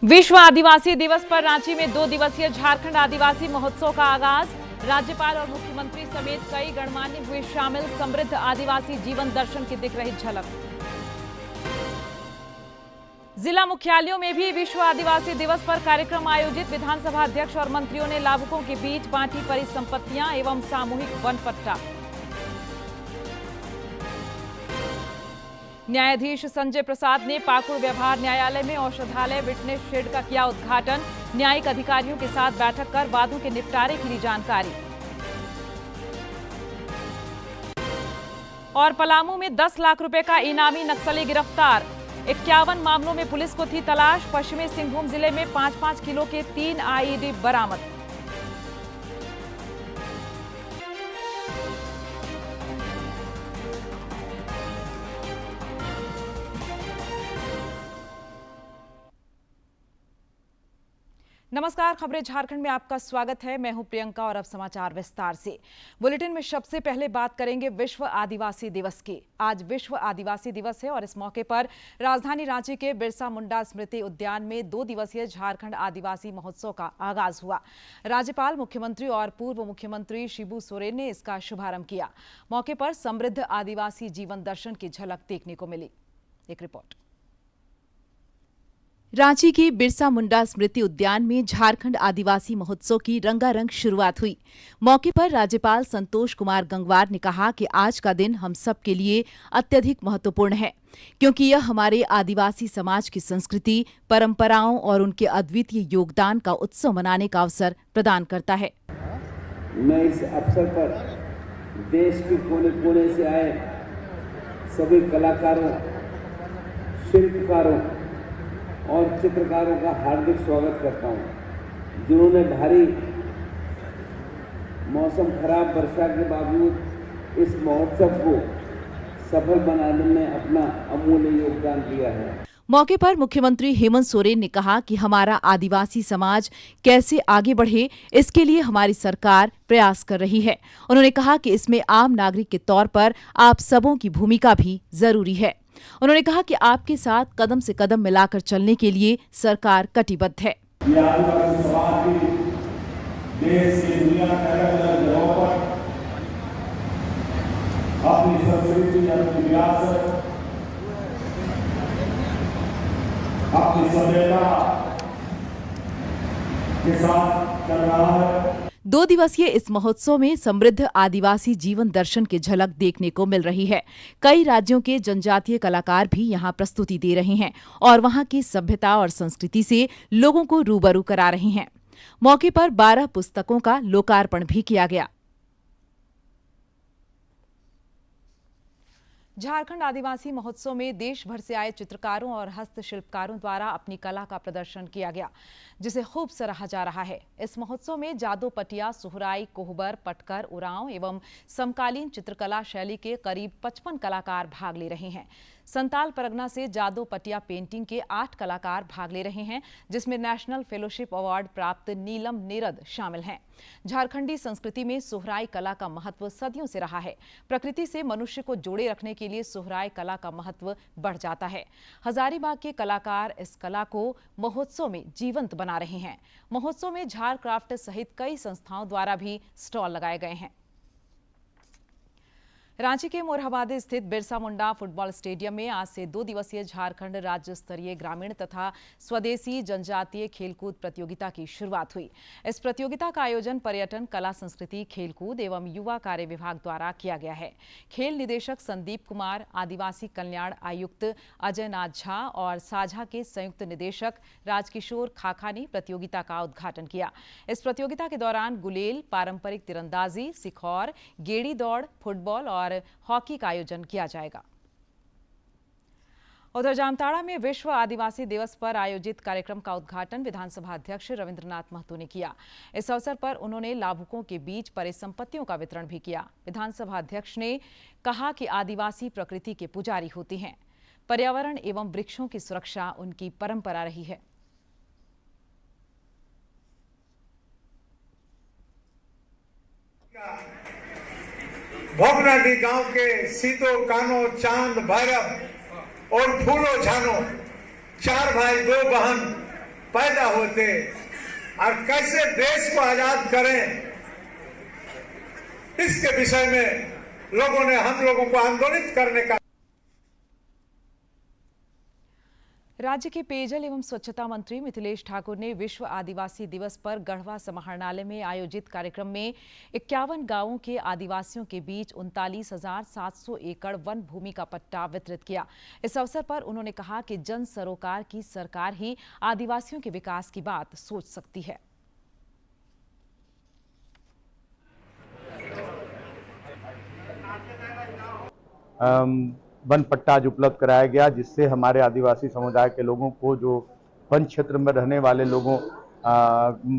विश्व आदिवासी दिवस पर रांची में 2 दिवसीय झारखंड आदिवासी महोत्सव का आगाज। राज्यपाल और मुख्यमंत्री समेत कई गणमान्य हुए शामिल। समृद्ध आदिवासी जीवन दर्शन की दिख रही झलक। जिला मुख्यालयों में भी विश्व आदिवासी दिवस पर कार्यक्रम आयोजित। विधानसभा अध्यक्ष और मंत्रियों ने लाभुकों के बीच बांटी परिसंपत्तियां एवं सामूहिक वन पट्टा। न्यायाधीश संजय प्रसाद ने पाकुड़ व्यवहार न्यायालय में औषधालय विटनेस शेड का किया उद्घाटन। न्यायिक अधिकारियों के साथ बैठक कर वादों के निपटारे की ली जानकारी। और पलामू में 10 लाख रुपए का इनामी नक्सली गिरफ्तार। 51 मामलों में पुलिस को थी तलाश। पश्चिमी सिंहभूम जिले में 5-5 किलो के 3 आईईडी बरामद। नमस्कार, खबरें झारखंड में आपका स्वागत है। मैं हूं प्रियंका और अब समाचार विस्तार से। बुलेटिन में सबसे पहले बात करेंगे विश्व आदिवासी दिवस की। आज विश्व आदिवासी दिवस है और इस मौके पर राजधानी रांची के बिरसा मुंडा स्मृति उद्यान में 2 दिवसीय झारखंड आदिवासी महोत्सव का आगाज हुआ। राज्यपाल, मुख्यमंत्री और पूर्व मुख्यमंत्री शिबू सोरेन ने इसका शुभारंभ किया। मौके पर समृद्ध आदिवासी जीवन दर्शन की झलक देखने को मिली। एक रिपोर्ट। रांची के बिरसा मुंडा स्मृति उद्यान में झारखंड आदिवासी महोत्सव की रंगारंग शुरुआत हुई। मौके पर राज्यपाल संतोष कुमार गंगवार ने कहा कि आज का दिन हम सब के लिए अत्यधिक महत्वपूर्ण है, क्योंकि यह हमारे आदिवासी समाज की संस्कृति, परंपराओं और उनके अद्वितीय योगदान का उत्सव मनाने का अवसर प्रदान करता है। मैं इस अवसर पर देश के कोने कोने से आए सभी कलाकारों, शिल्पकारों और चित्रकारों का हार्दिक स्वागत करता हूं, जिन्होंने भारी मौसम खराब वर्षा के बावजूद इस महोत्सव को सफल बनाने में अपना अमूल्य योगदान दिया है। मौके पर मुख्यमंत्री हेमंत सोरेन ने कहा कि हमारा आदिवासी समाज कैसे आगे बढ़े, इसके लिए हमारी सरकार प्रयास कर रही है। उन्होंने कहा कि इसमें आम नागरिक के तौर पर आप सबों की भूमिका भी जरूरी है। उन्होंने कहा कि आपके साथ कदम से कदम मिलाकर चलने के लिए सरकार कटिबद्ध है। आदिवासी समाज भी देश की दुनिया के अलग-अलग जगहों पर अपनी संस्कृति, अपनी विरासत, अपनी सभ्यता के साथ चल रहा है। 2 दिवसीय इस महोत्सव में समृद्ध आदिवासी जीवन दर्शन की झलक देखने को मिल रही है। कई राज्यों के जनजातीय कलाकार भी यहाँ प्रस्तुति दे रहे हैं और वहाँ की सभ्यता और संस्कृति से लोगों को रूबरू करा रहे हैं। मौके पर 12 पुस्तकों का लोकार्पण भी किया गया। झारखंड आदिवासी महोत्सव में देश भर से आए चित्रकारों और हस्तशिल्पकारों द्वारा अपनी कला का प्रदर्शन किया गया, जिसे खूब सराहा जा रहा है। इस महोत्सव में जादू पटिया, सोहराई, कोहबर, पटकर, उरांव एवं समकालीन चित्रकला शैली के करीब 55 कलाकार भाग ले रहे हैं। संताल परगना से जादू पटिया पेंटिंग के 8 कलाकार भाग ले रहे हैं, जिसमें नेशनल फेलोशिप अवार्ड प्राप्त नीलम नेरद शामिल हैं। झारखंडी संस्कृति में सोहराई कला का महत्व सदियों से रहा है। प्रकृति से मनुष्य को जोड़े रखने के लिए सोहराई कला का महत्व बढ़ जाता है। हजारीबाग के कलाकार इस कला को महोत्सव में जीवंत बना रहे हैं। महोत्सव में झार क्राफ्ट सहित कई संस्थाओं द्वारा भी स्टॉल लगाए गए हैं। रांची के मोरहाबादी स्थित बिरसा मुंडा फुटबॉल स्टेडियम में आज से 2 दिवसीय झारखंड राज्य स्तरीय ग्रामीण तथा स्वदेशी जनजातीय खेलकूद प्रतियोगिता की शुरुआत हुई। इस प्रतियोगिता का आयोजन पर्यटन, कला संस्कृति, खेलकूद एवं युवा कार्य विभाग द्वारा किया गया है। खेल निदेशक संदीप कुमार, आदिवासी कल्याण आयुक्त अजय नाथ झा और साझा के संयुक्त निदेशक राजकिशोर खाखा ने प्रतियोगिता का उद्घाटन किया। इस प्रतियोगिता के दौरान गुलेल, पारंपरिक तीरंदाजी, सिखौर, गेड़ी दौड़, फुटबॉल और हॉकी का आयोजन किया जाएगा। उधर जामताड़ा में विश्व आदिवासी दिवस पर आयोजित कार्यक्रम का उद्घाटन विधानसभा अध्यक्ष रविंद्रनाथ महतो ने किया। इस अवसर पर उन्होंने लाभुकों के बीच परिसंपत्तियों का वितरण भी किया। विधानसभा अध्यक्ष ने कहा कि आदिवासी प्रकृति के पुजारी होते हैं। पर्यावरण एवं वृक्षों की सुरक्षा उनकी परंपरा रही है। भोगनाडी गांव के सीतो, कानो, चांद, भैरव और फूलो झानो 4 भाई 2 बहन पैदा होते और कैसे देश को आजाद करें, इसके विषय में लोगों ने हम लोगों को आंदोलित करने का। राज्य के पेयजल एवं स्वच्छता मंत्री मिथिलेश ठाकुर ने विश्व आदिवासी दिवस पर गढ़वा समाहरणालय में आयोजित कार्यक्रम में 51 गांवों के आदिवासियों के बीच 39,700 एकड़ वन भूमि का पट्टा वितरित किया। इस अवसर पर उन्होंने कहा कि जन सरोकार की सरकार ही आदिवासियों के विकास की बात सोच सकती है। वन पट्टा आज उपलब्ध कराया गया, जिससे हमारे आदिवासी समुदाय के लोगों को, जो वन क्षेत्र में रहने वाले लोगों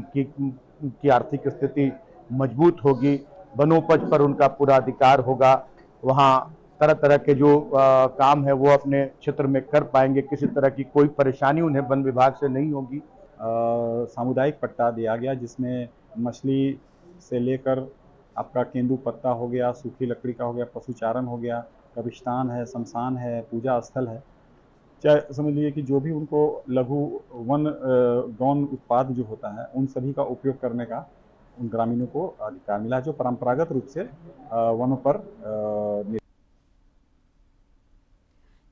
की आर्थिक स्थिति मजबूत होगी, वनोपज पर उनका पूरा अधिकार होगा, वहाँ तरह तरह के जो काम है वो अपने क्षेत्र में कर पाएंगे, किसी तरह की कोई परेशानी उन्हें वन विभाग से नहीं होगी। सामुदायिक पट्टा दिया गया, जिसमें मछली से लेकर आपका केंदू पत्ता हो गया, सूखी लकड़ी का हो गया, पशुचारण हो गया, कब्रिस्तान है, शमशान है, पूजा स्थल है, चाहे समझ लीजिए कि जो भी उनको लघु वन गौण उत्पाद जो होता है उन सभी का उपयोग करने का उन ग्रामीणों को अधिकार मिला, जो परंपरागत रूप से वनों पर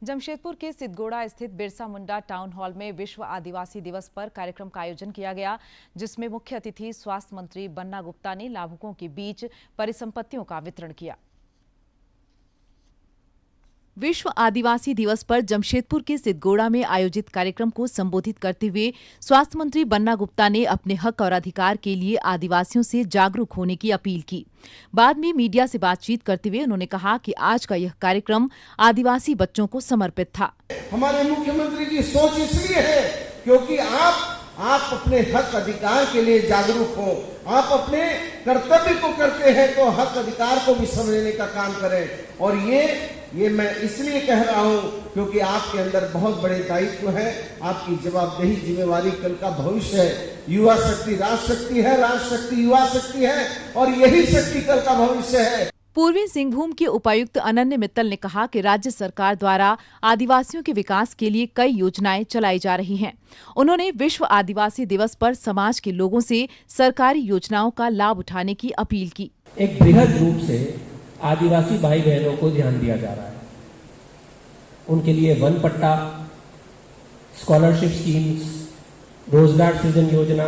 जमशेदपुर के सिद्धगोड़ा स्थित बिरसा मुंडा टाउन हॉल में विश्व आदिवासी दिवस पर कार्यक्रम का आयोजन किया गया, जिसमें मुख्य अतिथि स्वास्थ्य मंत्री बन्ना गुप्ता ने लाभुकों के बीच परिसंपत्तियों का वितरण किया। विश्व आदिवासी दिवस पर जमशेदपुर के सिद्धगोड़ा में आयोजित कार्यक्रम को संबोधित करते हुए स्वास्थ्य मंत्री बन्ना गुप्ता ने अपने हक और अधिकार के लिए आदिवासियों से जागरूक होने की अपील की। बाद में मीडिया से बातचीत करते हुए उन्होंने कहा कि आज का यह कार्यक्रम आदिवासी बच्चों को समर्पित था। हमारे मुख्यमंत्री की सोच इसलिए है क्योंकि आप अपने हक अधिकार के लिए जागरूक हो, आप अपने कर्तव्य को करते हैं तो हक अधिकार को भी समझने का काम करें। और ये मैं इसलिए कह रहा हूं क्योंकि आपके अंदर बहुत बड़े दायित्व है, आपकी जवाबदेही जिम्मेवारी कल का भविष्य है। युवा शक्ति राष्ट्र शक्ति है, राष्ट्र शक्ति युवा शक्ति है और यही शक्ति कल का भविष्य है। पूर्वी सिंहभूम के उपायुक्त अनन्य मित्तल ने कहा कि राज्य सरकार द्वारा आदिवासियों के विकास के लिए कई योजनाएं चलाई जा रही हैं। उन्होंने विश्व आदिवासी दिवस पर समाज के लोगों से सरकारी योजनाओं का लाभ उठाने की अपील की। एक बृहद रूप से आदिवासी भाई बहनों को ध्यान दिया जा रहा है, उनके लिए वन पट्टा, स्कॉलरशिप स्कीम्स, रोजगार सृजन योजना,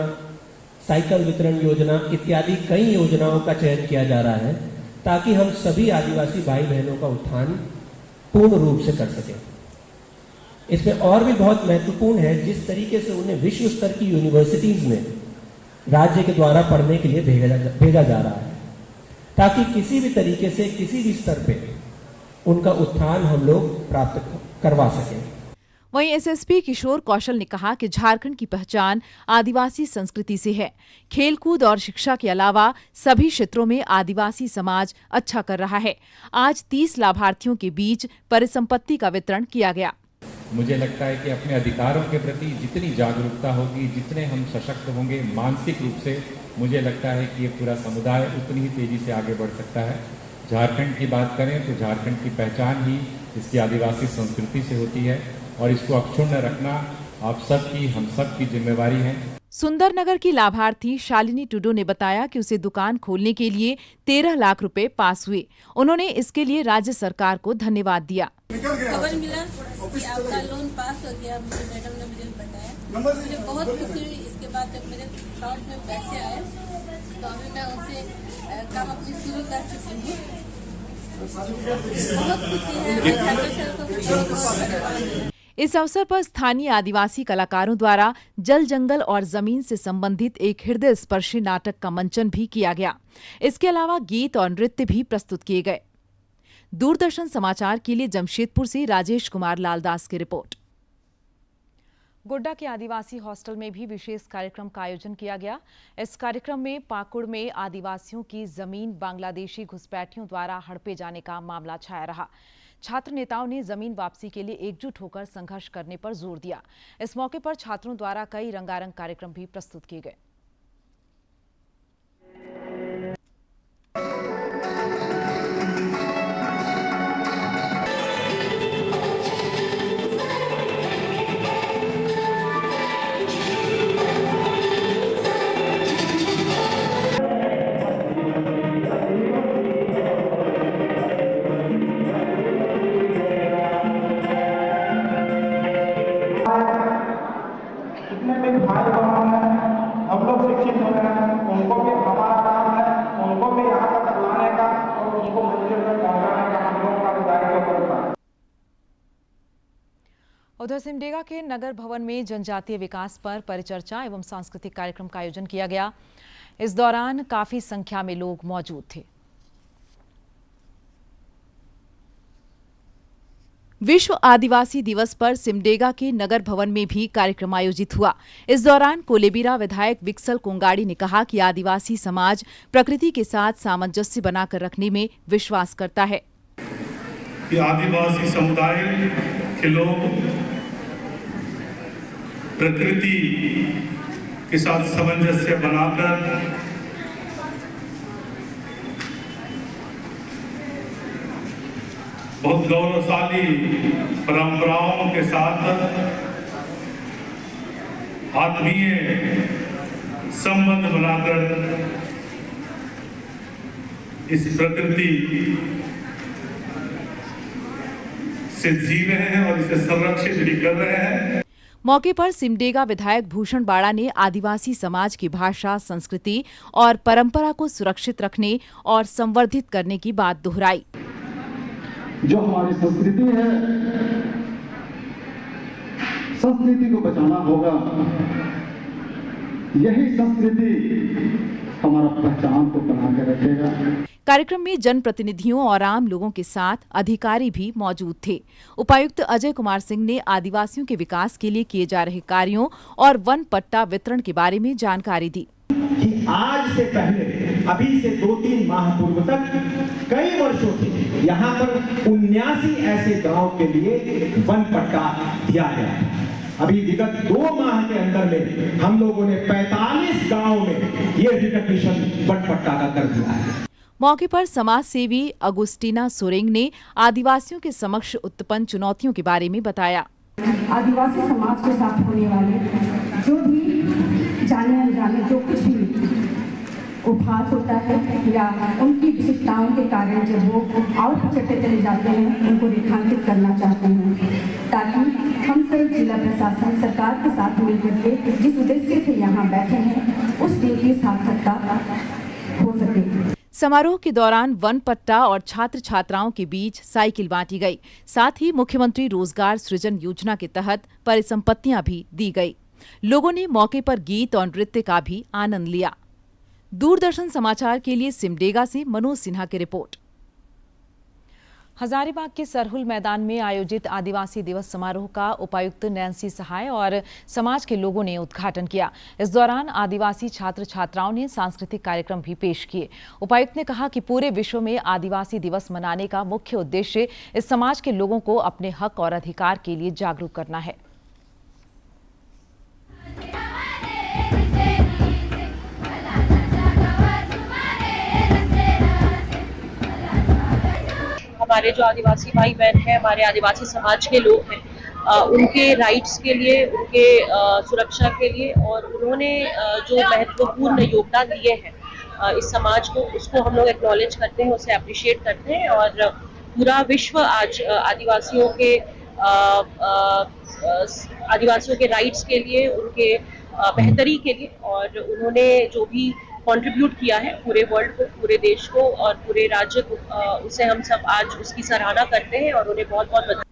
साइकिल वितरण योजना इत्यादि कई योजनाओं का चयन किया जा रहा है ताकि हम सभी आदिवासी भाई बहनों का उत्थान पूर्ण रूप से कर सकें। इसमें और भी बहुत महत्वपूर्ण है जिस तरीके से उन्हें विश्व स्तर की यूनिवर्सिटीज में राज्य के द्वारा पढ़ने के लिए भेजा जा रहा है ताकि किसी भी तरीके से किसी भी स्तर पे उनका उत्थान हम लोग प्राप्त करवा सकें। वहीं एसएसपी किशोर कौशल ने कहा कि झारखंड की पहचान आदिवासी संस्कृति से है। खेलकूद और शिक्षा के अलावा सभी क्षेत्रों में आदिवासी समाज अच्छा कर रहा है। आज 30 लाभार्थियों के बीच परिसंपत्ति का वितरण किया गया। मुझे लगता है कि अपने अधिकारों के प्रति जितनी जागरूकता होगी, जितने हम सशक्त होंगे मानसिक रूप से, मुझे लगता है कि ये पूरा समुदाय उतनी ही तेजी से आगे बढ़ सकता है। झारखंड की बात करें तो झारखंड की पहचान ही इसकी आदिवासी संस्कृति से होती है और इसको अक्षुण्ण रखना आप सबकी, हम सब की जिम्मेवारी है। सुंदरनगर की लाभार्थी शालिनी टुडू ने बताया कि उसे दुकान खोलने के लिए 13 लाख रुपए पास हुए। उन्होंने इसके लिए राज्य सरकार को धन्यवाद दिया। खबर मिला कि आपका लोन पास हो गया, मुझे मैडम ने मुझे बताया, मुझे बहुत खुशी हुई। इसके बाद जब मेरे अकाउंट में पैसे आए तो अभी मैं उनसे काम अपनी शुरू कर चुकी हूँ। बहुत खुशी है। इस अवसर पर स्थानीय आदिवासी कलाकारों द्वारा जल, जंगल और जमीन से संबंधित एक हृदय स्पर्शी नाटक का मंचन भी किया गया। इसके अलावा गीत और नृत्य भी प्रस्तुत किए गए। दूरदर्शन समाचार के लिए जमशेदपुर से राजेश कुमार लालदास की रिपोर्ट। गोड्डा के आदिवासी हॉस्टल में भी विशेष कार्यक्रम का आयोजन किया गया। इस कार्यक्रम में पाकुड़ में आदिवासियों की जमीन बांग्लादेशी घुसपैठियों द्वारा हड़पे जाने का मामला छाया रहा। छात्र नेताओं ने जमीन वापसी के लिए एकजुट होकर संघर्ष करने पर जोर दिया। इस मौके पर छात्रों द्वारा कई रंगारंग कार्यक्रम भी प्रस्तुत किए गए। उधर सिमडेगा के नगर भवन में जनजातीय विकास पर परिचर्चा एवं सांस्कृतिक कार्यक्रम का आयोजन किया गया। इस दौरान काफी संख्या में लोग मौजूद थे। विश्व आदिवासी दिवस पर सिमडेगा के नगर भवन में भी कार्यक्रम आयोजित हुआ। इस दौरान कोलेबिरा विधायक विक्सल कोंगाड़ी ने कहा कि आदिवासी समाज प्रकृति के साथ सामंजस्य बनाकर रखने में विश्वास करता है। कि आदिवासी समुदाय के लोग प्रकृति के साथ सामंजस्य बनाकर बहुत गौरवशाली परंपराओं के साथ आत्मीय संबंध बनाकर इस प्रकृति से जी रहे हैं और इसे संरक्षित भी कर रहे हैं। मौके पर सिमडेगा विधायक भूषण बाड़ा ने आदिवासी समाज की भाषा, संस्कृति और परंपरा को सुरक्षित रखने और संवर्धित करने की बात दोहराई। जो हमारी संस्कृति है, संस्कृति को बचाना होगा। यही संस्कृति हमारा पहचान को बना के रखेगा। कार्यक्रम में जनप्रतिनिधियों और आम लोगों के साथ अधिकारी भी मौजूद थे। उपायुक्त अजय कुमार सिंह ने आदिवासियों के विकास के लिए किए जा रहे कार्यों और वन पट्टा वितरण के बारे में जानकारी दी। कि आज से पहले, अभी से 2-3 माह पूर्व तक कई वर्षों से यहाँ पर 79 ऐसे गांव के लिए वन पट्टा दिया गया है। अभी विगत 2 माह के अंदर में हम लोगों ने 45 गांवों में ये रिकग्निशन वन पट्टा का कर दिया है। मौके पर समाज सेवी अगुस्टीना सोरेंग ने आदिवासियों के समक्ष उत्पन्न चुनौतियों के बारे में बताया। आदिवासी समाज के साथ होने वाले जो भी जाने अनजाने जो कुछ भी उपहास होता है या उनकी विशेषताओं के कारण जब वो और चढ़ते चले जाते हैं, उनको रेखांकित करना चाहते हैं ताकि हम सब जिला प्रशासन सरकार के साथ मिलकर के जिस उद्देश्य से यहाँ बैठे हैं उस दिन की सार्थकता हो सके। समारोह के दौरान वन पट्टा और छात्र छात्राओं के बीच साइकिल बांटी गई। साथ ही मुख्यमंत्री रोजगार सृजन योजना के तहत परिसंपत्तियां भी दी गई। लोगों ने मौके पर गीत और नृत्य का भी आनंद लिया। दूरदर्शन समाचार के लिए सिमडेगा से मनोज सिन्हा की रिपोर्ट। हजारीबाग के सरहुल मैदान में आयोजित आदिवासी दिवस समारोह का उपायुक्त नैन्सी सहाय और समाज के लोगों ने उद्घाटन किया। इस दौरान आदिवासी छात्र छात्राओं ने सांस्कृतिक कार्यक्रम भी पेश किए। उपायुक्त ने कहा कि पूरे विश्व में आदिवासी दिवस मनाने का मुख्य उद्देश्य इस समाज के लोगों को अपने हक और अधिकार के लिए जागरूक करना है। हमारे जो आदिवासी भाई बहन हैं, हमारे आदिवासी समाज के लोग हैं, उनके राइट्स के लिए, उनके सुरक्षा के लिए और उन्होंने जो महत्वपूर्ण योगदान दिए हैं इस समाज को, उसको हम लोग एक्नॉलेज करते हैं, उसे अप्रिशिएट करते हैं। और पूरा विश्व आज आदिवासियों के राइट्स के लिए, उनके बेहतरी के लिए और उन्होंने जो भी कंट्रीब्यूट किया है पूरे वर्ल्ड को, पूरे देश को और पूरे राज्य को, उसे हम सब आज उसकी सराहना करते हैं और उन्हें बहुत बहुत बधाई।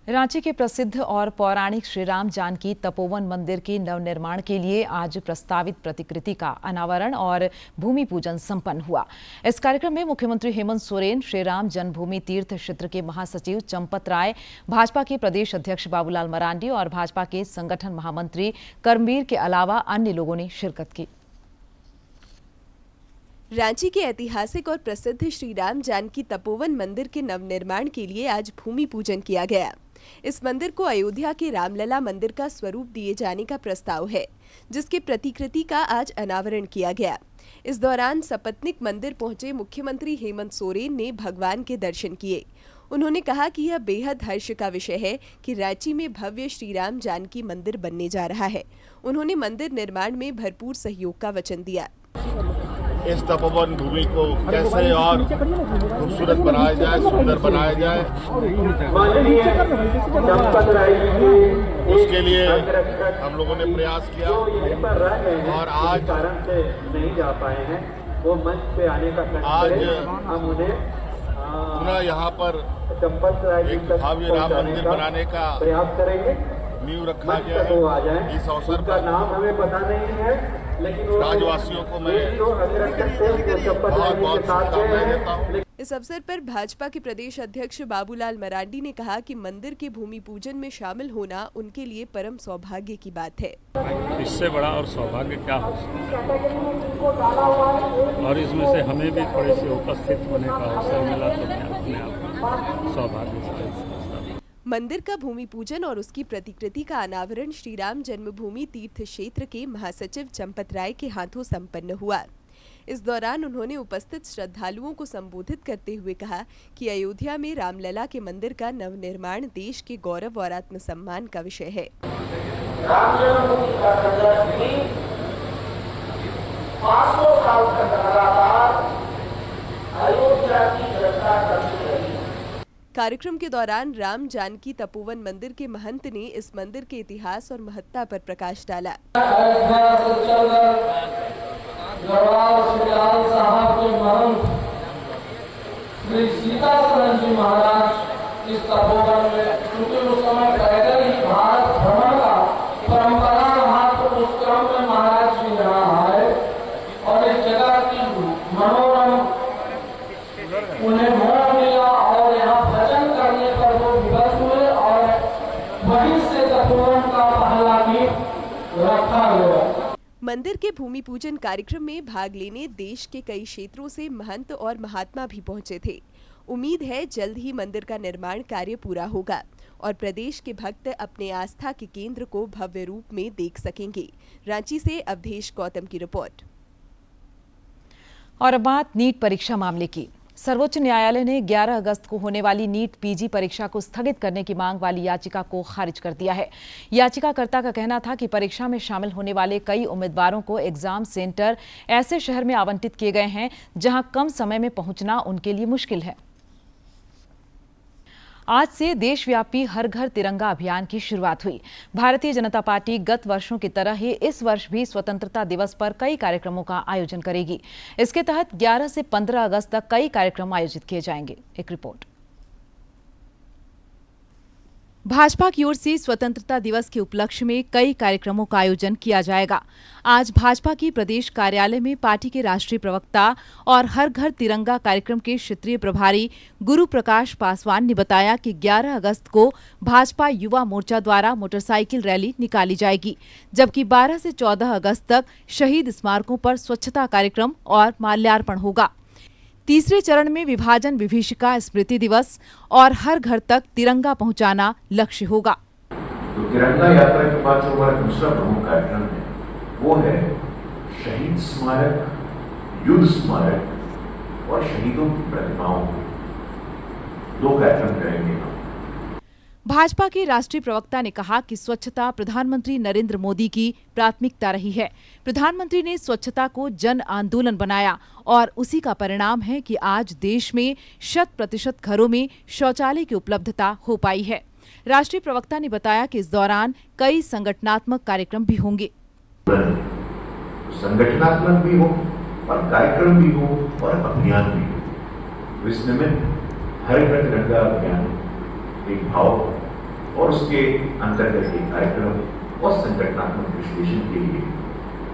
रांची के प्रसिद्ध और पौराणिक श्री राम जानकी तपोवन मंदिर के नवनिर्माण के लिए आज प्रस्तावित प्रतिकृति का अनावरण और भूमि पूजन संपन्न हुआ। इस कार्यक्रम में मुख्यमंत्री हेमंत सोरेन, श्री राम जन्मभूमि तीर्थ क्षेत्र के महासचिव चंपत राय, भाजपा के प्रदेश अध्यक्ष बाबूलाल मरांडी और भाजपा के संगठन महामंत्री कर्मवीर के अलावा अन्य लोगों ने शिरकत की। रांची के ऐतिहासिक और प्रसिद्ध श्री राम जानकी तपोवन मंदिर के नवनिर्माण के लिए आज भूमि पूजन किया गया। इस मंदिर को अयोध्या के रामलला मंदिर का स्वरूप दिए जाने का प्रस्ताव है, जिसके प्रतिकृति का आज अनावरण किया गया। इस दौरान सपत्निक मंदिर पहुंचे मुख्यमंत्री हेमंत सोरेन ने भगवान के दर्शन किए। उन्होंने कहा कि यह बेहद हर्ष का विषय है कि रांची में भव्य श्री राम जानकी मंदिर बनने जा रहा है। उन्होंने मंदिर निर्माण में भरपूर सहयोग का वचन दिया। इस तपोवन भूमि को कैसे और खूबसूरत बनाया जाए, सुंदर बनाया जाए, उसके लिए हम लोगों ने प्रयास किया और आज नहीं जा पाए हैं वो मंच पे आने का आज पुनः यहाँ पर एक भव्य राम मंदिर बनाने का प्रयास करेंगे। नींव रखा गया है। इस अवसर पर नाम हमें पता नहीं है, लेकिन राज्यवासियों को मैं बहुत बहुत शुभकामनाएं देता हूँ। इस अवसर पर भाजपा के प्रदेश अध्यक्ष बाबूलाल मरांडी ने कहा कि मंदिर के भूमि पूजन में शामिल होना उनके लिए परम सौभाग्य की बात है। इससे बड़ा और सौभाग्य क्या हो सकता है, और इसमें से हमें भी थोड़ी सी उपस्थित होने का अवसर मिला तो मैं अपने आप में सौभाग्य से। मंदिर का भूमि पूजन और उसकी प्रतिकृति का अनावरण श्री राम जन्मभूमि तीर्थ क्षेत्र के महासचिव चंपत राय के हाथों संपन्न हुआ। इस दौरान उन्होंने उपस्थित श्रद्धालुओं को संबोधित करते हुए कहा कि अयोध्या में रामलला के मंदिर का नवनिर्माण देश के गौरव और आत्मसम्मान का विषय है। राम जन्मभूमि का संरक्षण 500 साल तक लगातार अयोध्या की रक्षा करती रही। कार्यक्रम के दौरान राम जानकी तपोवन मंदिर के महंत ने इस मंदिर के इतिहास और महत्ता पर प्रकाश डाला। साहब के महंत श्री सीतासरण जी महाराज इस तपोवन में, क्योंकि उस समय पैदल ही भारत भ्रमण का परंपरा रहा, तो उस क्रम में महाराज जी यहाँ आए और इस जगह की मनोरम उन्हें मोह मिला और यहाँ भजन करने पर वो विवश हुए और वहीं से तपोवन का पहला नींव रखा गया। मंदिर के भूमि पूजन कार्यक्रम में भाग लेने देश के कई क्षेत्रों से महंत और महात्मा भी पहुंचे थे। उम्मीद है जल्द ही मंदिर का निर्माण कार्य पूरा होगा और प्रदेश के भक्त अपने आस्था के केंद्र को भव्य रूप में देख सकेंगे। रांची से अवधेश गौतम की रिपोर्ट। और अब बात नीट परीक्षा मामले की। सर्वोच्च न्यायालय ने 11 अगस्त को होने वाली नीट पीजी परीक्षा को स्थगित करने की मांग वाली याचिका को खारिज कर दिया है। याचिकाकर्ता का कहना था कि परीक्षा में शामिल होने वाले कई उम्मीदवारों को एग्जाम सेंटर ऐसे शहर में आवंटित किए गए हैं जहां कम समय में पहुंचना उनके लिए मुश्किल है। आज से देशव्यापी हर घर तिरंगा अभियान की शुरुआत हुई। भारतीय जनता पार्टी गत वर्षों की तरह ही इस वर्ष भी स्वतंत्रता दिवस पर कई कार्यक्रमों का आयोजन करेगी। इसके तहत 11 से 15 अगस्त तक कई कार्यक्रम आयोजित किए जाएंगे। एक रिपोर्ट। भाजपा की ओर से स्वतंत्रता दिवस के उपलक्ष्य में कई कार्यक्रमों का आयोजन किया जाएगा। आज भाजपा की प्रदेश कार्यालय में पार्टी के राष्ट्रीय प्रवक्ता और हर घर तिरंगा कार्यक्रम के क्षेत्रीय प्रभारी गुरु प्रकाश पासवान ने बताया कि 11 अगस्त को भाजपा युवा मोर्चा द्वारा मोटरसाइकिल रैली निकाली जाएगी, जबकि 12 से 14 अगस्त तक शहीद स्मारकों पर स्वच्छता कार्यक्रम और माल्यार्पण होगा। तीसरे चरण में विभाजन विभीषिका स्मृति दिवस और हर घर तक तिरंगा पहुंचाना लक्ष्य होगा। तो तिरंगा यात्रा के बाद जो हमारा दूसरा प्रमुख कार्यक्रम है वो है शहीद स्मारक, युद्ध स्मारक और शहीदों की प्रतिमाओं को 2 कार्यक्रम करेंगे हम। भाजपा के राष्ट्रीय प्रवक्ता ने कहा कि स्वच्छता प्रधानमंत्री नरेंद्र मोदी की प्राथमिकता रही है। प्रधानमंत्री ने स्वच्छता को जन आंदोलन बनाया और उसी का परिणाम है कि आज देश में 100% घरों में शौचालय की उपलब्धता हो पाई है। राष्ट्रीय प्रवक्ता ने बताया कि इस दौरान कई संगठनात्मक कार्यक्रम भी होंगे। संगठनात्मक भी हो और कार्यक्रम भी हो और अभियान भी हो। इसमें हर घर तिरंगा अभियान एक भाव और उसके अंतर्गत एक कार्यक्रम और संगठनात्मक विश्लेषण के लिए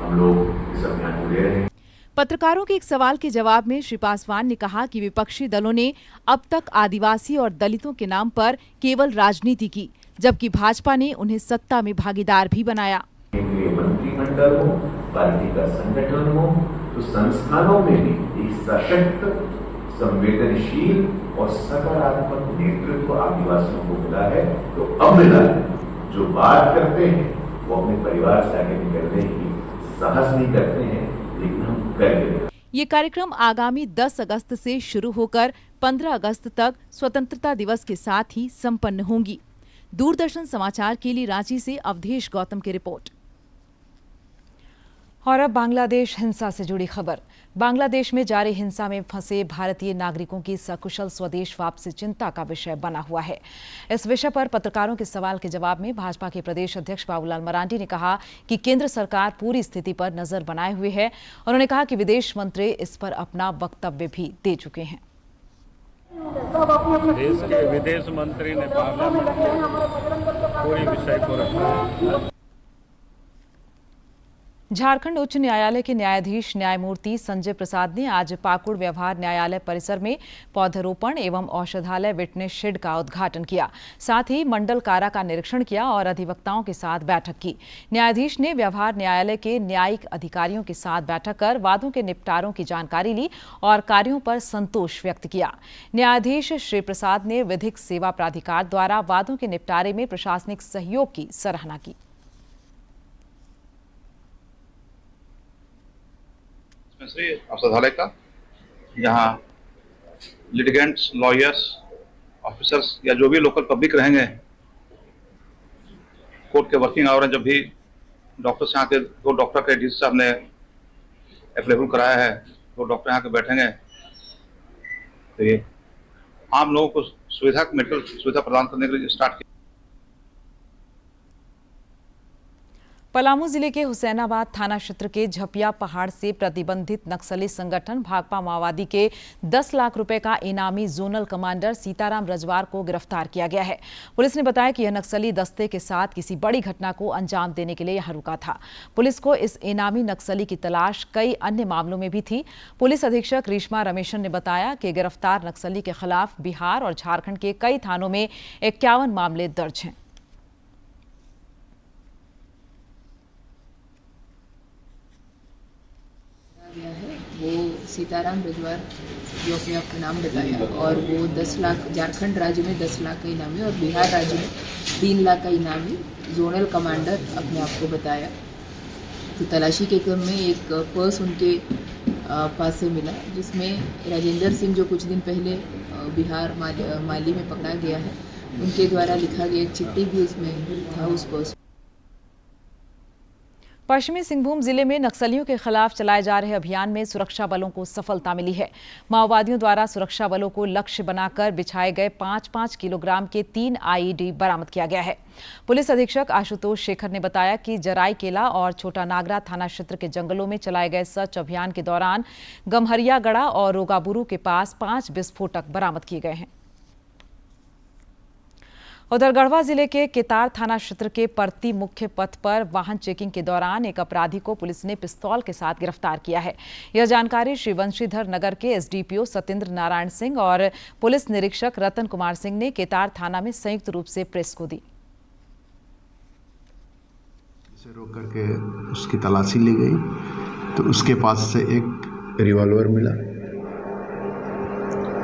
हम लोग इस अभियान को ले रहे हैं। पत्रकारों के एक सवाल के जवाब में श्री पासवान ने कहा कि विपक्षी दलों ने अब तक आदिवासी और दलितों के नाम पर केवल राजनीति की, जबकि भाजपा ने उन्हें सत्ता में भागीदार भी बनाया। केंद्रीय मंत्रिमंडल हो, पार्टी का संगठन हो, तो संस्थानों में भी एक सशक्त, संवेदनशील और सकारात्मक नेतृत्व आदिवासियों को मिला है। तो अब मिला है जो बात करते हैं वो अपने परिवार से आगे निकलने की साहस नहीं करते हैं, लेकिन हम करके। ये कार्यक्रम आगामी 10 अगस्त से शुरू होकर 15 अगस्त तक स्वतंत्रता दिवस के साथ ही संपन्न होंगी। दूरदर्शन समाचार के लिए रांची से अवधेश गौतम की रिपोर्ट। और अब बांग्लादेश हिंसा से जुड़ी खबर। बांग्लादेश में जारी हिंसा में फंसे भारतीय नागरिकों की सकुशल स्वदेश वापसी चिंता का विषय बना हुआ है। इस विषय पर पत्रकारों के सवाल के जवाब में भाजपा के प्रदेश अध्यक्ष बाबूलाल मरांडी ने कहा कि केंद्र सरकार पूरी स्थिति पर नजर बनाए हुए है। उन्होंने कहा कि विदेश मंत्री इस पर अपना वक्तव्य भी दे चुके हैं। देश के विदेश मंत्री ने पार्लियामेंट में पूरी विषय को रखा है। झारखंड उच्च न्यायालय के न्यायाधीश न्यायमूर्ति संजय प्रसाद ने आज पाकुड़ व्यवहार न्यायालय परिसर में पौधरोपण एवं औषधालय विटनेस शेड का उद्घाटन किया। साथ ही मंडल कारा का निरीक्षण किया और अधिवक्ताओं के साथ बैठक की। न्यायाधीश ने व्यवहार न्यायालय के न्यायिक अधिकारियों के साथ बैठक कर वादों के निपटारों की जानकारी ली और कार्यों पर संतोष व्यक्त किया। न्यायाधीश श्री प्रसाद ने विधिक सेवा प्राधिकार द्वारा वादों के निपटारे में प्रशासनिक सहयोग की सराहना की। से औषधालय का यहाँ लिटिगेंट्स, लॉयर्स, ऑफिसर्स या जो भी लोकल पब्लिक रहेंगे, कोर्ट के वर्किंग आवर जब भी डॉक्टर से यहाँ के 2 डॉक्टर के डीसी साहब ने अवेलेबल कराया है, 2 डॉक्टर यहाँ के बैठेंगे, तो ये आम लोगों को सुविधा, मेडिकल सुविधा प्रदान करने के लिए स्टार्ट किया। पलामू जिले के हुसैनाबाद थाना क्षेत्र के झपिया पहाड़ से प्रतिबंधित नक्सली संगठन भाकपा माओवादी के 10 लाख रुपए का इनामी जोनल कमांडर सीताराम रजवार को गिरफ्तार किया गया है। पुलिस ने बताया कि यह नक्सली दस्ते के साथ किसी बड़ी घटना को अंजाम देने के लिए यहां रुका था। पुलिस को इस इनामी नक्सली की तलाश कई अन्य मामलों में भी थी। पुलिस अधीक्षक रेशमा रमेशन ने बताया कि गिरफ्तार नक्सली के खिलाफ बिहार और झारखंड के कई थानों में 51 मामले दर्ज हैं। गया है वो सीताराम रजवार, जो अपने अपना नाम बताया, और वो 10 लाख, झारखंड राज्य में 10 लाख का इनामी और बिहार राज्य में 3 लाख का इनामी जोनल कमांडर अपने आप को बताया। तो तलाशी के क्रम में एक पर्स उनके पास से मिला, जिसमें राजेंद्र सिंह, जो कुछ दिन पहले बिहार माली में पकड़ा गया है, उनके द्वारा लिखा गया एक चिट्ठी भी उसमें था उस पर्स। पश्चिमी सिंहभूम जिले में नक्सलियों के खिलाफ चलाए जा रहे अभियान में सुरक्षा बलों को सफलता मिली है। माओवादियों द्वारा सुरक्षा बलों को लक्ष्य बनाकर बिछाए गए 5-5 किलोग्राम के 3 IED बरामद किया गया है। पुलिस अधीक्षक आशुतोष शेखर ने बताया कि जराईकेला और छोटा नागरा थाना क्षेत्र के जंगलों में चलाए गए सर्च अभियान के दौरान गम्हरियागढ़ा और रोगाबुरू के पास 5 विस्फोटक बरामद किए गए हैं। उधर गढ़वा जिले के केतार थाना क्षेत्र के परती मुख्य पथ पर वाहन चेकिंग के दौरान एक अपराधी को पुलिस ने पिस्तौल के साथ गिरफ्तार किया है। यह जानकारी श्री वंशीधर नगर के SDPO सत्येंद्र नारायण सिंह और पुलिस निरीक्षक रतन कुमार सिंह ने केतार थाना में संयुक्त रूप से प्रेस को दी। इसे रोक करके उसकी तलाशी ली गई तो उसके पास से एक रिवॉल्वर मिला।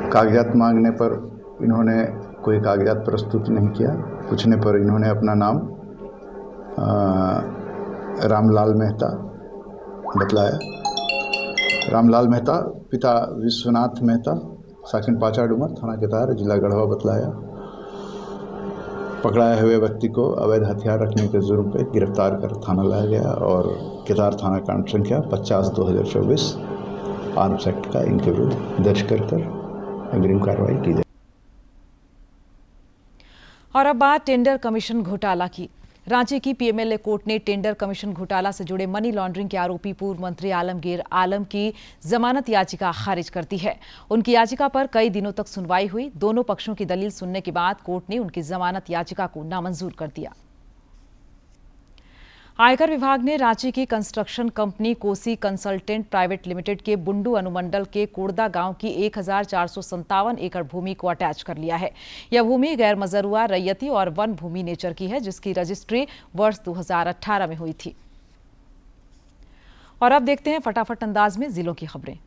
कागजात मांगने पर इन्होंने कोई कागजात प्रस्तुत नहीं किया। पूछने पर इन्होंने अपना नाम रामलाल मेहता बतलाया। रामलाल मेहता, पिता विश्वनाथ मेहता, साकिन पाचा डूमर, थाना केतार, जिला गढ़वा बतलाया। पकड़ाए हुए व्यक्ति को अवैध हथियार रखने के जुर्म पे गिरफ्तार कर थाना लाया गया और केतार थाना कांड संख्या 50/2024 आर्म्स एक्ट का इनके विरुद्ध दर्ज कर अग्रिम कार्रवाई की जाए। और अब बात टेंडर कमीशन घोटाला की। रांची की PMLA कोर्ट ने टेंडर कमीशन घोटाला से जुड़े मनी लॉन्ड्रिंग के आरोपी पूर्व मंत्री आलमगीर आलम की जमानत याचिका खारिज कर दी है। उनकी याचिका पर कई दिनों तक सुनवाई हुई। दोनों पक्षों की दलील सुनने के बाद कोर्ट ने उनकी जमानत याचिका को नामंजूर कर दिया। आयकर विभाग ने रांची की construction company Kosi consultant private limited के बुंडू अनुमंडल के कोड़दा गांव की 1457 एकड़ भूमि को अटैच कर लिया है। यह भूमि गैर मजरूआ, रैयती और वन भूमि नेचर की है, जिसकी रजिस्ट्री वर्ष 2018 में हुई थी। और अब देखते हैं फटाफट अंदाज में जिलों की खबरें।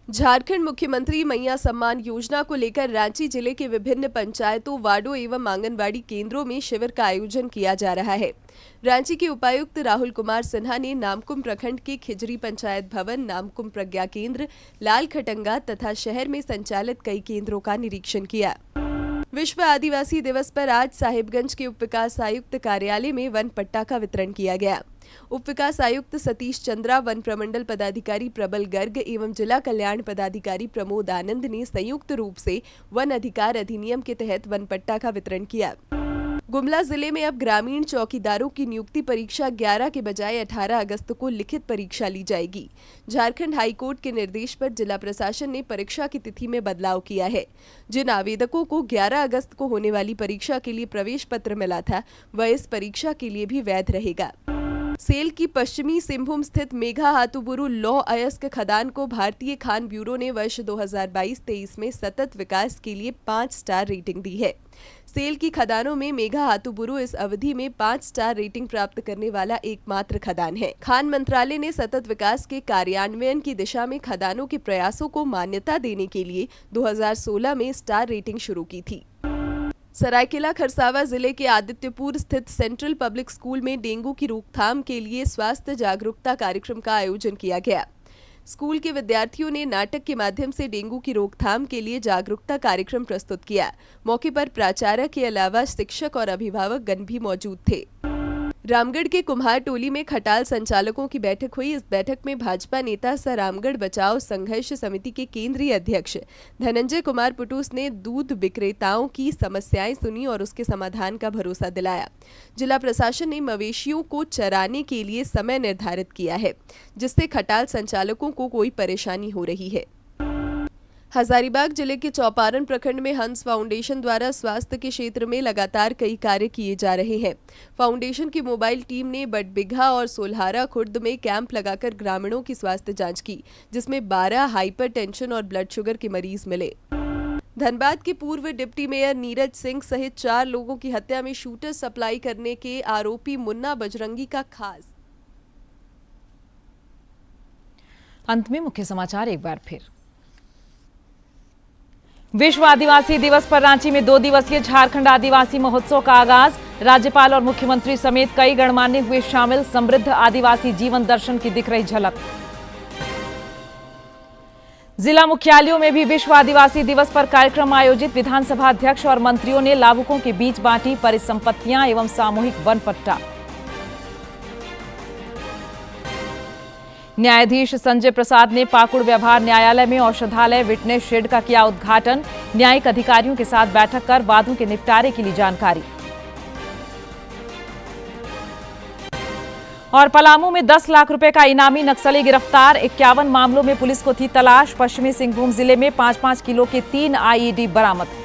झारखंड मुख्यमंत्री मैया सम्मान योजना को लेकर रांची जिले के विभिन्न पंचायतों, वार्डों एवं आंगनबाड़ी केंद्रों में शिविर का आयोजन किया जा रहा है। रांची के उपायुक्त राहुल कुमार सिन्हा ने नामकुम प्रखंड के खिजरी पंचायत भवन, नामकुम प्रज्ञा केंद्र, लाल खटंगा तथा शहर में संचालित कई केंद्रों का निरीक्षण किया। विश्व आदिवासी दिवस पर आज साहिबगंज के उप विकास आयुक्त कार्यालय में वन पट्टा का वितरण किया गया। उप विकास आयुक्त सतीश चंद्रा, वन प्रमंडल पदाधिकारी प्रबल गर्ग एवं जिला कल्याण पदाधिकारी प्रमोद आनंद ने संयुक्त रूप से वन अधिकार अधिनियम के तहत वन पट्टा का वितरण किया। गुमला जिले में अब ग्रामीण चौकीदारों की नियुक्ति परीक्षा 11 के बजाय 18 अगस्त को लिखित परीक्षा ली जाएगी। झारखंड हाईकोर्ट के निर्देश पर जिला प्रशासन ने परीक्षा की तिथि में बदलाव किया है। जिन आवेदकों को 11 अगस्त को होने वाली परीक्षा के लिए प्रवेश पत्र मिला था, वह इस परीक्षा के लिए भी वैध रहेगा। सेल की पश्चिमी सिंहभूम स्थित मेघा हाथुबुरु लौह अयस्क खदान को भारतीय खान ब्यूरो ने वर्ष 2022-23 में सतत विकास के लिए 5 स्टार रेटिंग दी है। सेल की खदानों में मेघा हाथुबुरु इस अवधि में 5 स्टार रेटिंग प्राप्त करने वाला एकमात्र खदान है। खान मंत्रालय ने सतत विकास के कार्यान्वयन की दिशा में खदानों के प्रयासों को मान्यता देने के लिए 2016 में स्टार रेटिंग शुरू की थी। सरायकेला खरसावा जिले के आदित्यपुर स्थित सेंट्रल पब्लिक स्कूल में डेंगू की रोकथाम के लिए स्वास्थ्य जागरूकता कार्यक्रम का आयोजन किया गया। स्कूल के विद्यार्थियों ने नाटक के माध्यम से डेंगू की रोकथाम के लिए जागरूकता कार्यक्रम प्रस्तुत किया। मौके पर प्राचार्य के अलावा शिक्षक और अभिभावक गण भी मौजूद थे। रामगढ़ के कुम्हार टोली में खटाल संचालकों की बैठक हुई। इस बैठक में भाजपा नेता सह रामगढ़ बचाओ संघर्ष समिति के केंद्रीय अध्यक्ष धनंजय कुमार पुटूस ने दूध विक्रेताओं की समस्याएं सुनी और उसके समाधान का भरोसा दिलाया। जिला प्रशासन ने मवेशियों को चराने के लिए समय निर्धारित किया है, जिससे खटाल संचालकों को कोई परेशानी हो रही है। हजारीबाग जिले के चौपारण प्रखंड में हंस फाउंडेशन द्वारा स्वास्थ्य के क्षेत्र में लगातार कई कार्य किए जा रहे हैं। फाउंडेशन की मोबाइल टीम ने बटबिघा और सोल्हारा खुर्द में कैंप लगाकर ग्रामीणों की स्वास्थ्य जांच की, जिसमें 12 हाइपरटेंशन और ब्लड शुगर के मरीज मिले। धनबाद के पूर्व डिप्टी मेयर नीरज सिंह सहित 4 लोगों की हत्या में शूटर सप्लाई करने के आरोपी मुन्ना बजरंगी का खास। अंत में मुख्य समाचार एक बार फिर। विश्व आदिवासी दिवस पर रांची में 2 दिवसीय झारखंड आदिवासी महोत्सव का आगाज। राज्यपाल और मुख्यमंत्री समेत कई गणमान्य हुए शामिल। समृद्ध आदिवासी जीवन दर्शन की दिख रही झलक। जिला मुख्यालयों में भी विश्व आदिवासी दिवस पर कार्यक्रम आयोजित। विधानसभा अध्यक्ष और मंत्रियों ने लाभुकों के बीच बांटी परिसंपत्तियां एवं सामूहिक वन पट्टा। न्यायाधीश संजय प्रसाद ने पाकुड़ व्यवहार न्यायालय में औषधालय विटनेस शेड का किया उद्घाटन। न्यायिक अधिकारियों के साथ बैठक कर वादों के निपटारे के लिए जानकारी। और पलामू में 10 लाख रुपए का इनामी नक्सली गिरफ्तार। 51 मामलों में पुलिस को थी तलाश। पश्चिमी सिंहभूम जिले में 5-5 किलो के 3 IED बरामद।